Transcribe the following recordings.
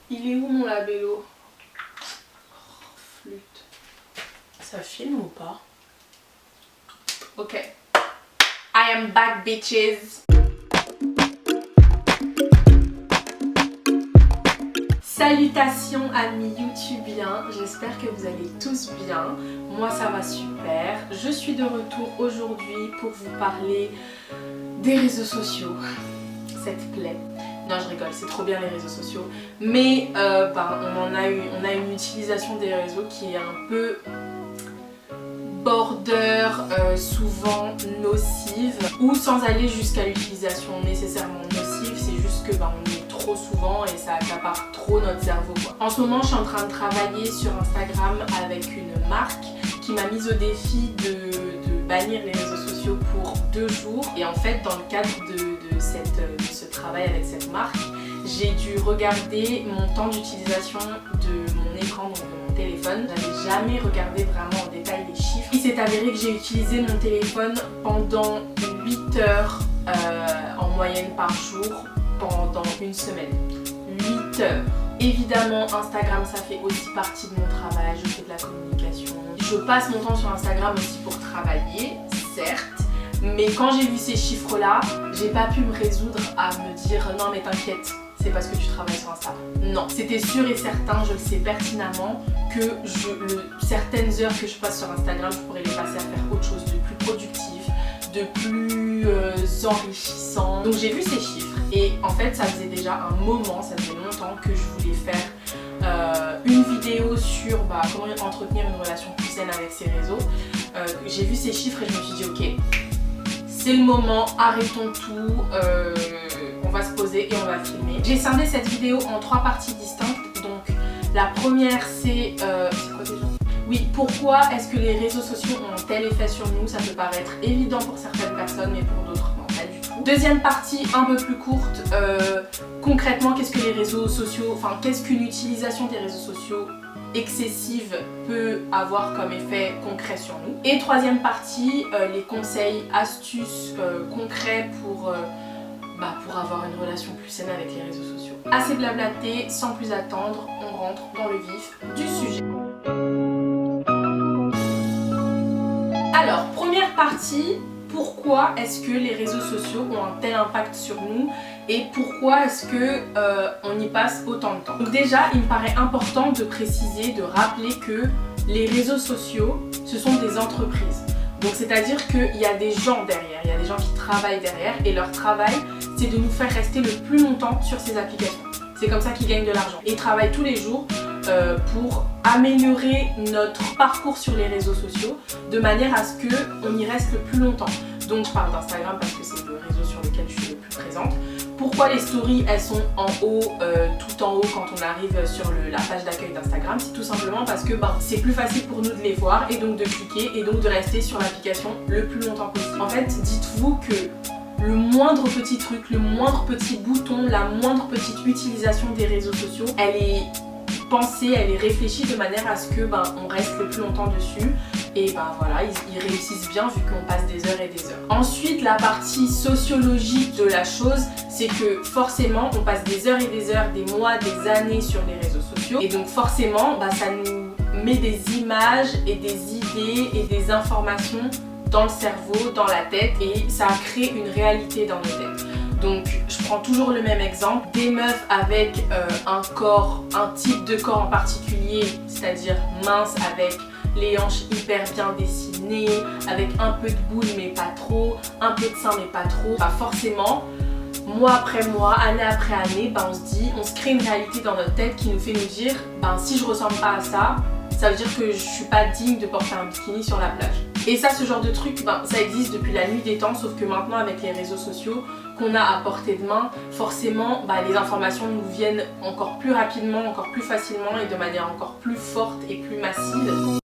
Il est où mon labello? Flûte. Ça filme ou pas? Ok. I am back, bitches. Salutations amis youtubiens, j'espère que vous allez tous bien. Moi ça va super. Je suis de retour aujourd'hui pour vous parler des réseaux sociaux. Cette plaie. Non, je rigole, c'est trop bien les réseaux sociaux. Mais on a une utilisation des réseaux qui est un peu border, souvent nocive, ou sans aller jusqu'à l'utilisation nécessairement nocive, c'est juste que on est trop souvent et ça accapare trop notre cerveau quoi. En ce moment je suis en train de travailler sur Instagram avec une marque qui m'a mise au défi de bannir les réseaux sociaux pour 2 jours, et en fait dans le cadre de ce travail avec cette marque, j'ai dû regarder mon temps d'utilisation de mon écran, donc de mon téléphone. Je n'avais jamais regardé vraiment en détail les chiffres. Il s'est avéré que j'ai utilisé mon téléphone pendant 8 heures en moyenne par jour pendant une semaine. 8 heures. Évidemment, Instagram ça fait aussi partie de mon travail, je fais de la communication. Je passe mon temps sur Instagram aussi pour travailler, certes. Mais quand j'ai vu ces chiffres-là, j'ai pas pu me résoudre à me dire non mais t'inquiète, c'est parce que tu travailles sur Insta. Non, c'était sûr et certain, je le sais pertinemment que certaines heures que je passe sur Instagram, je pourrais les passer à faire autre chose de plus productif, de plus enrichissant. Donc j'ai vu ces chiffres et en fait ça faisait déjà un moment, ça faisait longtemps que je voulais faire une vidéo sur comment entretenir une relation plus saine avec ses réseaux. J'ai vu ces chiffres et je me suis dit ok, c'est le moment, arrêtons tout, on va se poser et on va filmer. J'ai scindé cette vidéo en 3 parties distinctes. Donc la première c'est quoi déjà? Oui, pourquoi est-ce que les réseaux sociaux ont un tel effet sur nous? Ça peut paraître évident pour certaines personnes mais pour d'autres non, pas du tout. Deuxième partie un peu plus courte, concrètement qu'est-ce que les réseaux sociaux, qu'est-ce qu'une utilisation des réseaux sociaux excessive peut avoir comme effet concret sur nous. Et troisième partie, les conseils, astuces concrets pour avoir une relation plus saine avec les réseaux sociaux. Assez blablaté, sans plus attendre, on rentre dans le vif du sujet. Alors, première partie, pourquoi est-ce que les réseaux sociaux ont un tel impact sur nous et pourquoi est-ce que on y passe autant de temps? Donc déjà, il me paraît important de préciser, de rappeler que les réseaux sociaux, ce sont des entreprises. Donc c'est-à-dire qu'il y a des gens derrière, il y a des gens qui travaillent derrière et leur travail, c'est de nous faire rester le plus longtemps sur ces applications. C'est comme ça qu'ils gagnent de l'argent. Et ils travaillent tous les jours pour améliorer notre parcours sur les réseaux sociaux de manière à ce qu'on y reste le plus longtemps. Donc je parle d'Instagram parce que c'est le réseau sur lequel je suis le plus présente. Pourquoi les stories elles sont en haut, tout en haut quand on arrive sur la page d'accueil d'Instagram? C'est tout simplement parce que c'est plus facile pour nous de les voir et donc de cliquer et donc de rester sur l'application le plus longtemps possible. En fait, dites-vous que le moindre petit truc, le moindre petit bouton, la moindre petite utilisation des réseaux sociaux, elle est pensée, elle est réfléchie de manière à ce que on reste le plus longtemps dessus. Et voilà, ils réussissent bien vu qu'on passe des heures et des heures. Ensuite, la partie sociologique de la chose, c'est que forcément, on passe des heures et des heures, des mois, des années sur les réseaux sociaux. Et donc forcément, ça nous met des images et des idées et des informations dans le cerveau, dans la tête, et ça crée une réalité dans nos têtes. Donc je prends toujours le même exemple, des meufs avec un type de corps en particulier, c'est-à-dire mince avec les hanches hyper bien dessinées, avec un peu de boule mais pas trop, un peu de sein mais pas trop. Forcément, mois après mois, année après année, on se crée une réalité dans notre tête qui nous fait nous dire si je ressemble pas à ça, ça veut dire que je suis pas digne de porter un bikini sur la plage. Et ça, ce genre de truc, ça existe depuis la nuit des temps, sauf que maintenant avec les réseaux sociaux qu'on a à portée de main, forcément les informations nous viennent encore plus rapidement, encore plus facilement et de manière encore plus forte et plus massive.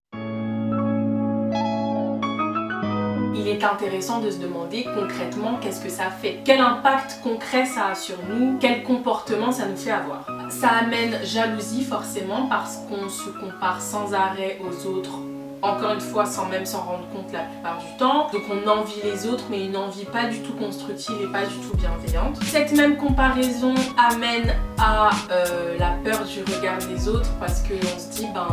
Il est intéressant de se demander concrètement qu'est-ce que ça fait, quel impact concret ça a sur nous, quel comportement ça nous fait avoir. Ça amène jalousie forcément parce qu'on se compare sans arrêt aux autres encore une fois sans même s'en rendre compte la plupart du temps. Donc on envie les autres, mais une envie pas du tout constructive et pas du tout bienveillante. Cette même comparaison amène à la peur du regard des autres, parce qu'on se dit ben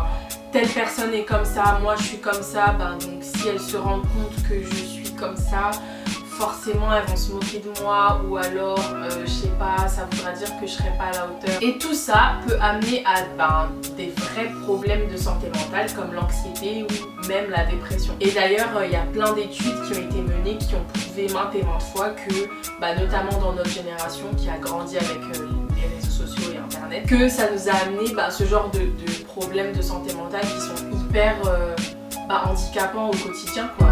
telle personne est comme ça, moi je suis comme ça, ben donc si elles se rendent compte que je suis comme ça, forcément elles vont se moquer de moi, ou alors je sais pas, ça voudra dire que je serai pas à la hauteur. Et tout ça peut amener à des vrais problèmes de santé mentale comme l'anxiété ou même la dépression. Et d'ailleurs il y a plein d'études qui ont été menées qui ont prouvé maintes et maintes fois que notamment dans notre génération qui a grandi avec les réseaux sociaux et internet, que ça nous a amené ce genre de problèmes de santé mentale qui sont hyper handicapants au quotidien quoi.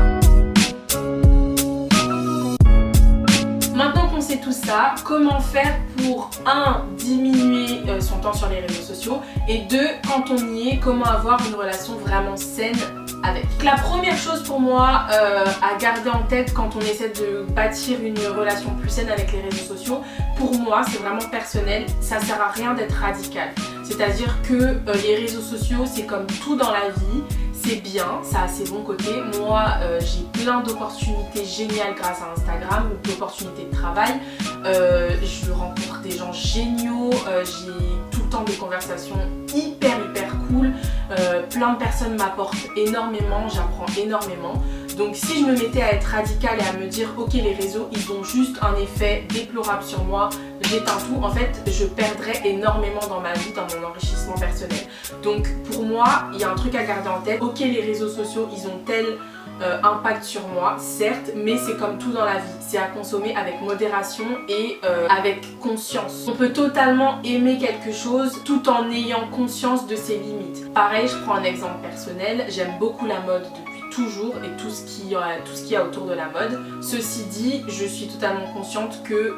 Maintenant qu'on sait tout ça, comment faire pour 1. Diminuer son temps sur les réseaux sociaux, et 2. Quand on y est, comment avoir une relation vraiment saine avec. La première chose pour moi à garder en tête quand on essaie de bâtir une relation plus saine avec les réseaux sociaux, pour moi c'est vraiment personnel, ça sert à rien d'être radical. C'est-à-dire que les réseaux sociaux c'est comme tout dans la vie, c'est bien, ça a ses bons côtés. Moi j'ai plein d'opportunités géniales grâce à Instagram, d'opportunités de travail. Je rencontre des gens géniaux, j'ai tout le temps des conversations hyper cool, plein de personnes m'apportent énormément, j'apprends énormément. Donc si je me mettais à être radicale et à me dire ok les réseaux ils ont juste un effet déplorable sur moi, j'éteins tout, en fait je perdrais énormément dans ma vie, dans mon enrichissement personnel. Donc pour moi il y a un truc à garder en tête, ok les réseaux sociaux ils ont tel impact sur moi, certes, mais c'est comme tout dans la vie, c'est à consommer avec modération et avec conscience. On peut totalement aimer quelque chose tout en ayant conscience de ses limites. Pareil, je prends un exemple personnel, j'aime beaucoup la mode depuis toujours et tout ce qu'il y a autour de la mode. Ceci dit, je suis totalement consciente que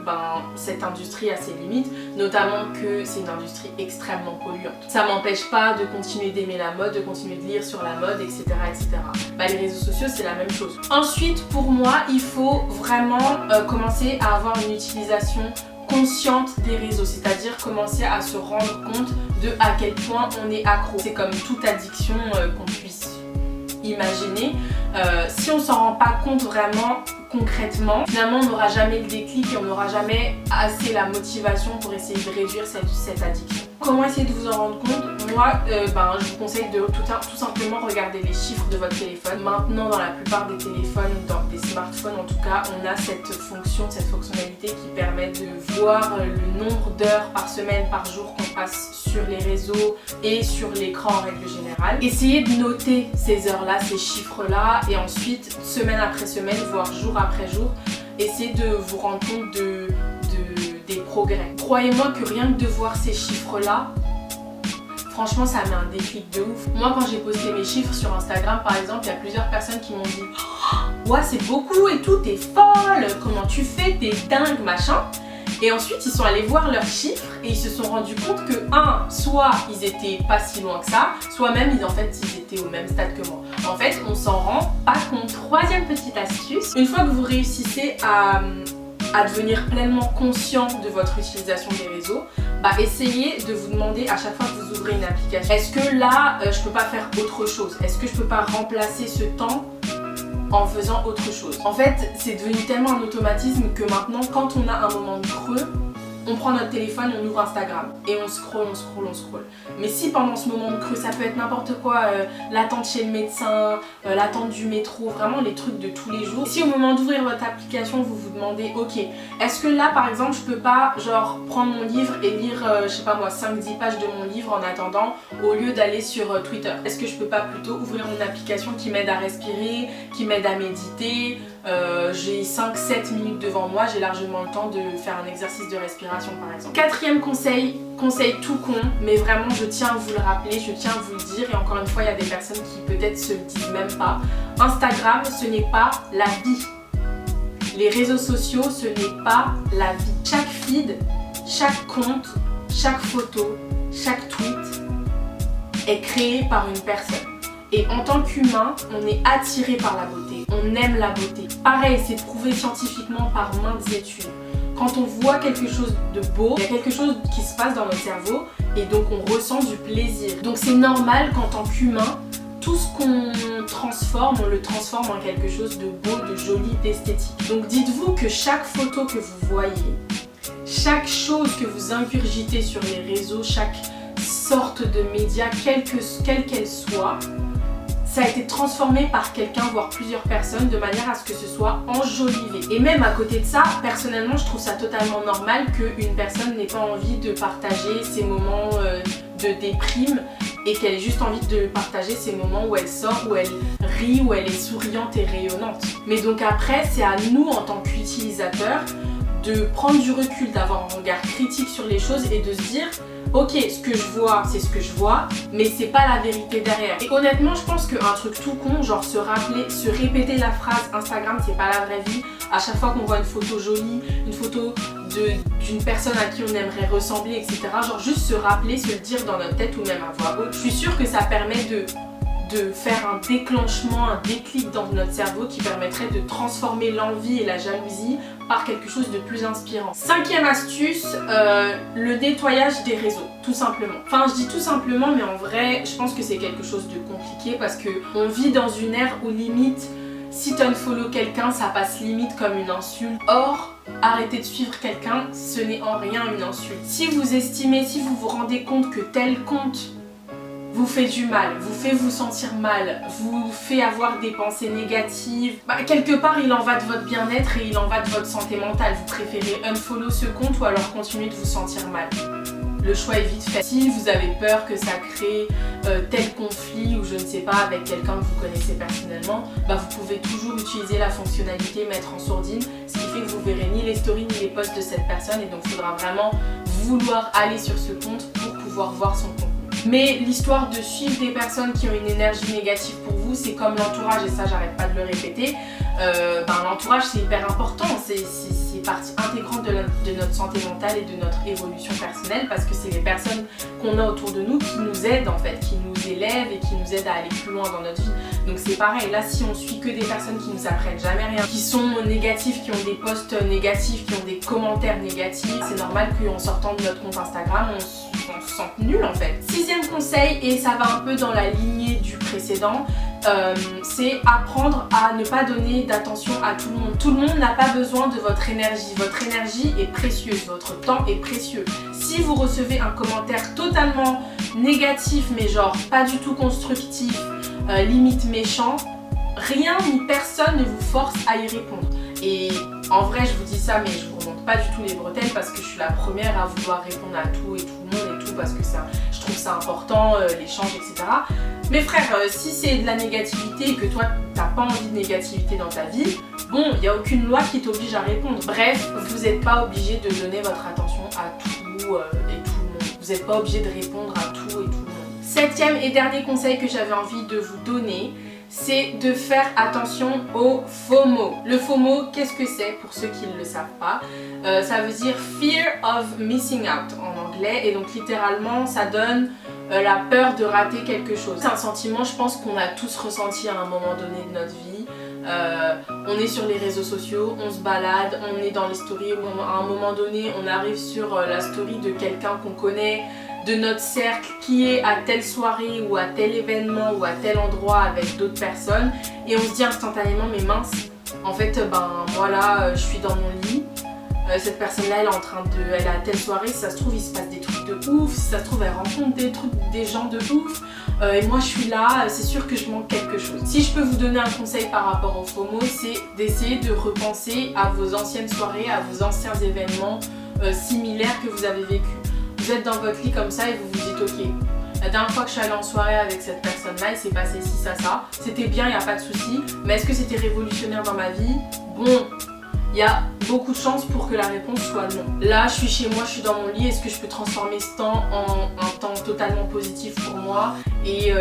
cette industrie a ses limites, notamment que c'est une industrie extrêmement polluante. Ça m'empêche pas de continuer d'aimer la mode, de continuer de lire sur la mode, etc. etc. Les réseaux sociaux c'est la même chose. Ensuite pour moi il faut vraiment commencer à avoir une utilisation consciente des réseaux, c'est-à-dire commencer à se rendre compte de à quel point on est accro. C'est comme toute addiction qu'on puisse imaginer. Si on s'en rend pas compte vraiment concrètement, finalement on n'aura jamais le déclic et on n'aura jamais assez la motivation pour essayer de réduire cette addiction. Comment essayer de vous en rendre compte? Moi, je vous conseille de tout simplement regarder les chiffres de votre téléphone. Maintenant, dans la plupart des téléphones, dans des smartphones en tout cas, on a cette fonctionnalité qui permet de voir le nombre d'heures par semaine, par jour qu'on passe sur les réseaux et sur l'écran en règle générale. Essayez de noter ces heures-là, ces chiffres-là, et ensuite, semaine après semaine, voire jour après jour, essayez de vous rendre compte des progrès. Croyez-moi que rien que de voir ces chiffres-là, franchement ça met un déclic de ouf. Moi quand j'ai posté mes chiffres sur Instagram par exemple, il y a plusieurs personnes qui m'ont dit oh, ouais c'est beaucoup et tout, t'es folle, comment tu fais, t'es dingue machin. Et ensuite ils sont allés voir leurs chiffres et ils se sont rendus compte que soit ils étaient pas si loin que ça, soit même ils étaient au même stade que moi. En fait on s'en rend pas compte. Troisième petite astuce, une fois que vous réussissez à devenir pleinement conscient de votre utilisation des réseaux, essayez de vous demander à chaque fois que vous ouvrez une application, est-ce que là je peux pas faire autre chose? Est-ce que je peux pas remplacer ce temps en faisant autre chose? En fait c'est devenu tellement un automatisme que maintenant quand on a un moment de creux, on prend notre téléphone, on ouvre Instagram et on scrolle. Mais si pendant ce moment de creux, ça peut être n'importe quoi, l'attente chez le médecin, l'attente du métro, vraiment les trucs de tous les jours. Si au moment d'ouvrir votre application, vous vous demandez, ok, est-ce que là par exemple, je peux pas genre prendre mon livre et lire, je sais pas moi, 5-10 pages de mon livre en attendant, au lieu d'aller sur Twitter? Est-ce que je peux pas plutôt ouvrir une application qui m'aide à respirer, qui m'aide à méditer? J'ai 5-7 minutes devant moi, j'ai largement le temps de faire un exercice de respiration par exemple. Quatrième conseil tout con, mais vraiment je tiens à vous le rappeler, je tiens à vous le dire, et encore une fois il y a des personnes qui peut-être se le disent même pas. Instagram ce n'est pas la vie. Les réseaux sociaux ce n'est pas la vie. Chaque feed, chaque compte, chaque photo, chaque tweet est créé par une personne. Et en tant qu'humain, on est attiré par la beauté, on aime la beauté. Pareil, c'est prouvé scientifiquement par maintes études. Quand on voit quelque chose de beau, il y a quelque chose qui se passe dans notre cerveau et donc on ressent du plaisir. Donc c'est normal qu'en tant qu'humain, on ait envie de tout ce qu'on transforme, on le transforme en quelque chose de beau, de joli, d'esthétique. Donc dites-vous que chaque photo que vous voyez, chaque chose que vous ingurgitez sur les réseaux, chaque sorte de média, quelle qu'elle soit, ça a été transformé par quelqu'un, voire plusieurs personnes, de manière à ce que ce soit enjolivé. Et même à côté de ça, personnellement, je trouve ça totalement normal qu'une personne n'ait pas envie de partager ses moments de déprime et qu'elle ait juste envie de partager ces moments où elle sort, où elle rit, où elle est souriante et rayonnante. Mais donc après, c'est à nous en tant qu'utilisateurs de prendre du recul, d'avoir un regard critique sur les choses et de se dire ok, ce que je vois, c'est ce que je vois, mais c'est pas la vérité derrière. Et honnêtement, je pense qu'un truc tout con, genre se répéter la phrase Instagram, c'est pas la vraie vie, à chaque fois qu'on voit une photo jolie, une photo d'une personne à qui on aimerait ressembler, etc. Genre juste se rappeler, se le dire dans notre tête ou même à voix haute. Je suis sûre que ça permet de faire un déclenchement, un déclic dans notre cerveau qui permettrait de transformer l'envie et la jalousie par quelque chose de plus inspirant. 5e astuce, le nettoyage des réseaux, tout simplement. Enfin, je dis tout simplement, mais en vrai, je pense que c'est quelque chose de compliqué parce qu'on vit dans une ère où limite, si tu unfollow quelqu'un, ça passe limite comme une insulte. Or, arrêter de suivre quelqu'un, ce n'est en rien une insulte. Si vous estimez, si vous vous rendez compte que tel compte vous fait du mal, vous fait vous sentir mal, vous fait avoir des pensées négatives, quelque part il en va de votre bien-être et il en va de votre santé mentale. Vous préférez unfollow ce compte ou alors continuer de vous sentir mal. Le choix est vite fait. Si vous avez peur que ça crée tel conflit ou je ne sais pas avec quelqu'un que vous connaissez personnellement, vous pouvez toujours utiliser la fonctionnalité mettre en sourdine, ce qui fait que vous verrez ni les stories ni les posts de cette personne et donc il faudra vraiment vouloir aller sur ce compte pour pouvoir voir son contenu. Mais l'histoire de suivre des personnes qui ont une énergie négative pour vous, c'est comme l'entourage, et ça j'arrête pas de le répéter. L'entourage c'est hyper important, c'est partie intégrante de notre santé mentale et de notre évolution personnelle parce que c'est les personnes qu'on a autour de nous qui nous aident en fait, qui nous élèvent et qui nous aident à aller plus loin dans notre vie. Donc c'est pareil, là si on suit que des personnes qui nous apprennent jamais rien, qui sont négatifs, qui ont des posts négatifs, qui ont des commentaires négatifs, c'est normal qu'en sortant de notre compte Instagram, on se sente nul en fait. 6e conseil, et ça va un peu dans la lignée du précédent, c'est apprendre à ne pas donner d'attention à tout le monde. Tout le monde n'a pas besoin de votre énergie. Votre énergie est précieuse, votre temps est précieux. Si vous recevez un commentaire totalement négatif, mais genre pas du tout constructif, limite méchant, rien ni personne ne vous force à y répondre. Et en vrai, je vous dis ça, mais je vous remonte pas du tout les bretelles parce que je suis la première à vouloir répondre à tout et tout le monde et tout parce que ça, je trouve ça important, l'échange, etc. Mais frère, si c'est de la négativité et que toi, t'as pas envie de négativité dans ta vie, bon, il n'y a aucune loi qui t'oblige à répondre. Bref, vous n'êtes pas obligé de donner votre attention à tout et tout le monde. Vous n'êtes pas obligé de répondre à tout et tout le monde. 7e et dernier conseil que j'avais envie de vous donner, c'est de faire attention au FOMO. Le FOMO, qu'est-ce que c'est pour ceux qui ne le savent pas? Ça veut dire Fear of Missing Out en anglais et donc littéralement ça donne la peur de rater quelque chose. C'est un sentiment, je pense qu'on a tous ressenti à un moment donné de notre vie. On est sur les réseaux sociaux, on se balade, on est dans les stories, à un moment donné on arrive sur la story de quelqu'un qu'on connaît, de notre cercle qui est à telle soirée ou à tel événement ou à tel endroit avec d'autres personnes et on se dit instantanément mais mince, en fait moi là je suis dans mon lit, cette personne là elle est à telle soirée, si ça se trouve il se passe des trucs de ouf, si ça se trouve elle rencontre des gens de ouf et moi je suis là, c'est sûr que je manque quelque chose. Si je peux vous donner un conseil par rapport au FOMO, c'est d'essayer de repenser à vos anciennes soirées, à vos anciens événements similaires que vous avez vécu. Vous êtes dans votre lit comme ça et vous vous dites ok, la dernière fois que je suis allée en soirée avec cette personne là il s'est passé ci, ça, c'était bien, il n'y a pas de souci, mais est-ce que c'était révolutionnaire dans ma vie? Bon, il y a beaucoup de chances pour que la réponse soit non. Là je suis chez moi, je suis dans mon lit, est-ce que je peux transformer ce temps en un temps totalement positif pour moi et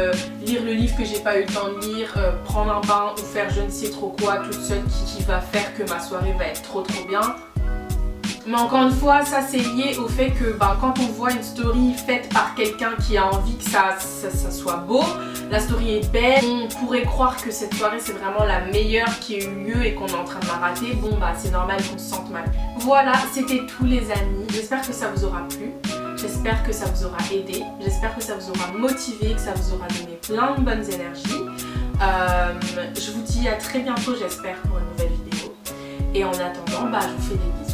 lire le livre que j'ai pas eu le temps de lire, prendre un bain ou faire je ne sais trop quoi toute seule qui va faire que ma soirée va être trop bien. Mais encore une fois, ça c'est lié au fait que quand on voit une story faite par quelqu'un qui a envie que ça soit beau, la story est belle, on pourrait croire que cette soirée c'est vraiment la meilleure qui ait eu lieu et qu'on est en train de la rater, bon c'est normal qu'on se sente mal. Voilà, c'était tout les amis, j'espère que ça vous aura plu. J'espère J'espère que ça vous aura aidé, j'espère que ça vous aura motivé, que ça vous aura donné plein de bonnes énergies. Je vous dis à très bientôt, j'espère, pour une nouvelle vidéo. Et en attendant, je vous fais des bisous.